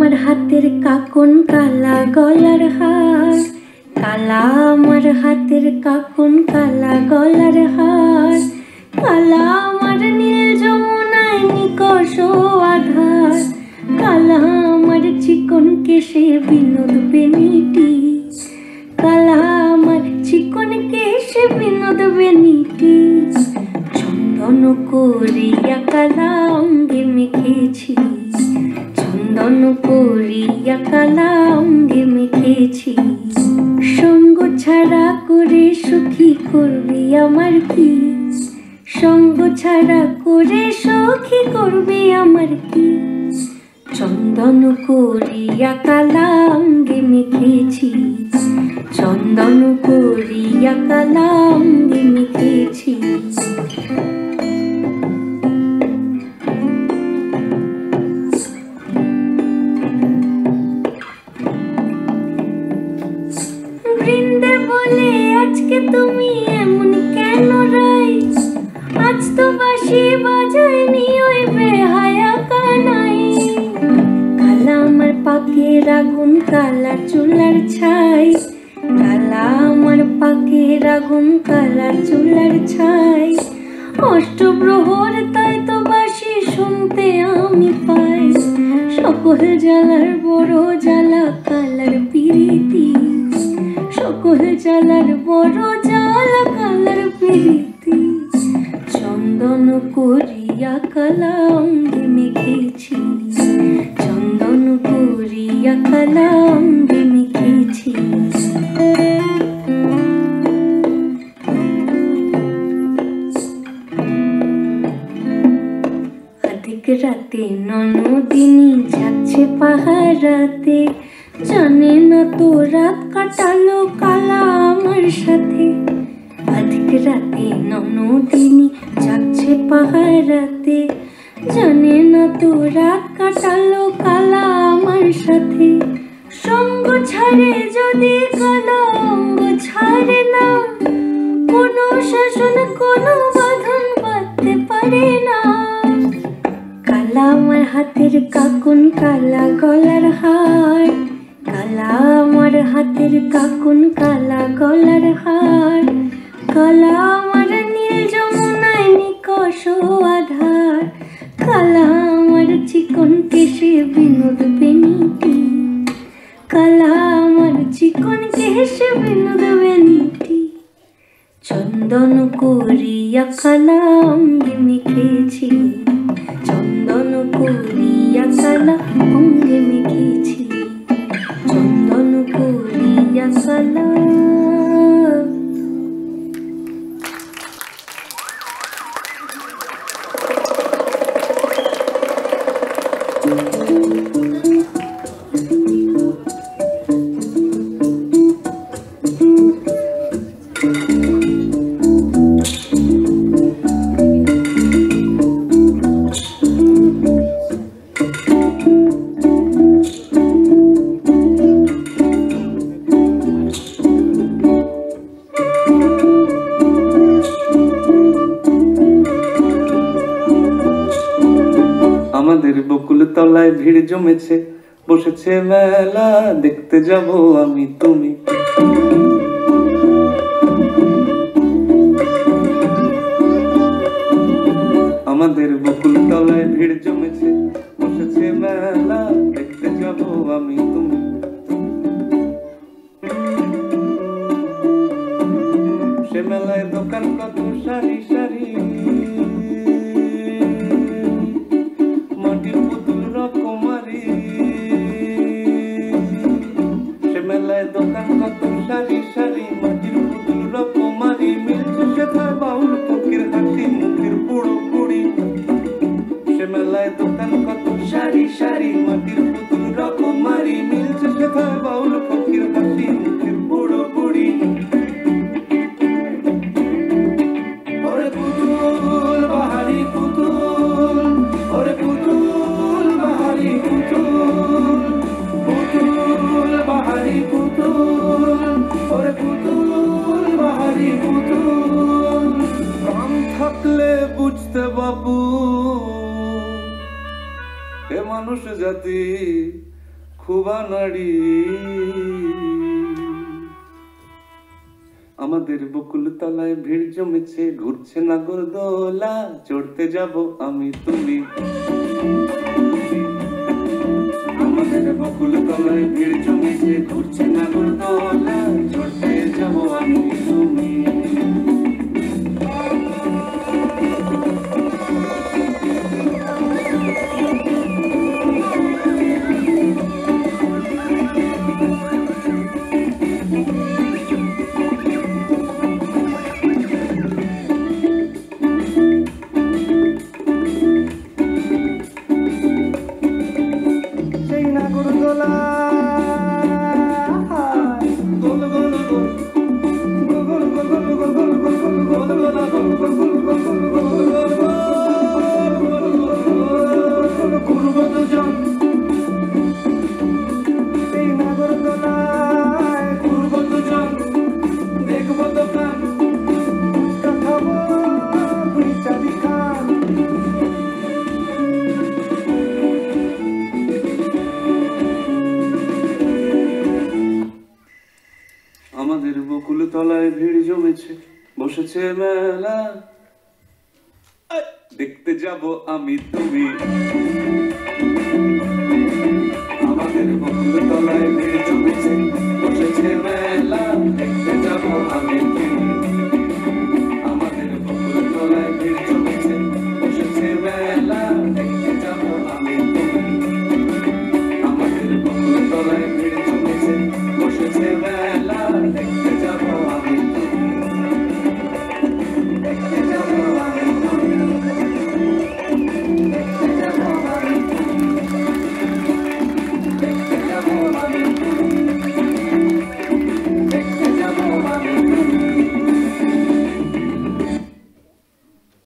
আমার হাতের কাকন কালা গলার হার, কালা আমার হাতের কাকন কালা গলার হার, কালা আমার নীল যমুনায় নিকষ আধার, কালা আমার চিকন কেশে বিনোদ বেনিটি, কালা আমার চিকন কেশে বিনোদ বেনিটি। চন্দন করিয়া কালা অঙ্গে মেখেছি, চন্দন করিয়া কালা অঙ্গে মেখেছি। সঙ্গ ছাড়া করে সুখী করবি আমার কি, সঙ্গ ছাড়া করে সুখী করবি আমার কি। চন্দন করিয়া কালা অঙ্গে মেখেছি, চন্দন করিয়া কালা অঙ্গে মেখেছি। বৃন্দে বলে আজকে তুমি এমন কেন রাই, আজ তো বাঁশি বাজায়নি ওই বেহায়া কানাই। কালা আমার পাকের আগুন কালা চুলার ছাই, কালা আমার পাকের আগুন কালা চুলার ছাই। অষ্টপ্রহর তাই তো বাঁশি শুনতে আমি পাই, সকল জ্বালার বড় জ্বালা কালার পিরিতি, সকল জ্বালার বড় জ্বালা কালার পিরিতি। চন্দন করিয়া কালা অঙ্গে মেখেছি, চন্দন করিয়া কালা অঙ্গে মেখেছি। আধিক রাতে ননদিনী যাচ্ছে পাহারাতে, জানে না তো রাত কাটালো কালা আমার সাথে। আধিক রাতে ননদিনী যাচ্ছে পাহারাতে, জানে না তো রাত কাটালো কালা আমার সাথে। সঙ্গ ছাড়ে যদি কালা অঙ্গ ছাড়ে না, কোনো শাসন কোনো বাঁধন বাঁধতে পারে না। কালা আমার হাতের কাকন কালা গলার হার, কালা আমার হাতের কাকন কালা গলার হার, কালা আমার নীল যমুনায় নিকষ আধার, কালা আমার চিকন কেশে বিনোদ বেনিটি, কালা আমার চিকন কেশে বিনোদ বেনিটি। চন্দন করিয়া কালা অঙ্গে মেখেছি, চন্দন করিয়া কালা অঙ্গে মেখেছি, চন্দন করিয়া কালা। আমাদের বকুল তলায় ভিড় জমেছে, বসেছে মেলা দেখতে যাব আমি তুমি। আমাদের বকুল তলায় ভিড় জমেছে, বসেছে মেলা দেখতে যাব আমি তুমি। সে মেলায় দোকান কত সারি সারি, মাটির পুতুল রকমারি। সে মেলায় দোকান কত সারি সারি, মাটির পুতুল রকমারি। মিলছে সেথায় বাউল ফকির হাসি মুখের বুড়ো বুড়ি। সে মেলায় দোকান কত সারি সারি, মাটির পুতুল রকমারি। মিলছে সেথায় বাউল ফকির হাসি মুখের বুড়ো বুড়ি। ওরে পুতুল বাহারি পুতুল, ওরে পুতুল বাহারি পুতুল, পুতুল বাহারি পুতুল, ওরে পুতুল বাহারি পুতুল। কান থাকলে বুঝতে বাবু, এ মানুষ জাতি খুবা নাড়ি। আমাদের বকুল তলায় ভিড় জমেছে, ঘুরছে নাগরদোলা, চড়তে যাব আমি তুমি। আমাদের বকুল তলায় ভিড় জমেছে, ঘুরছে নাগরদোলা, চড়তে যাব আমি তুমি। আমাদের বকুল তলায় ভিড় জমেছে, বসেছে মেলা, দেখতে যাব আমি তুমি। আমাদের বকুল তলায় ভিড় জমেছে, বসেছে মেলা, দেখতে যাব আমি তুমি। আমাদের বকুল তলায় ভিড় জমেছে, বসেছে মেলা, দেখতে যাব আমি তুমি। আমাদের বকুল তলায়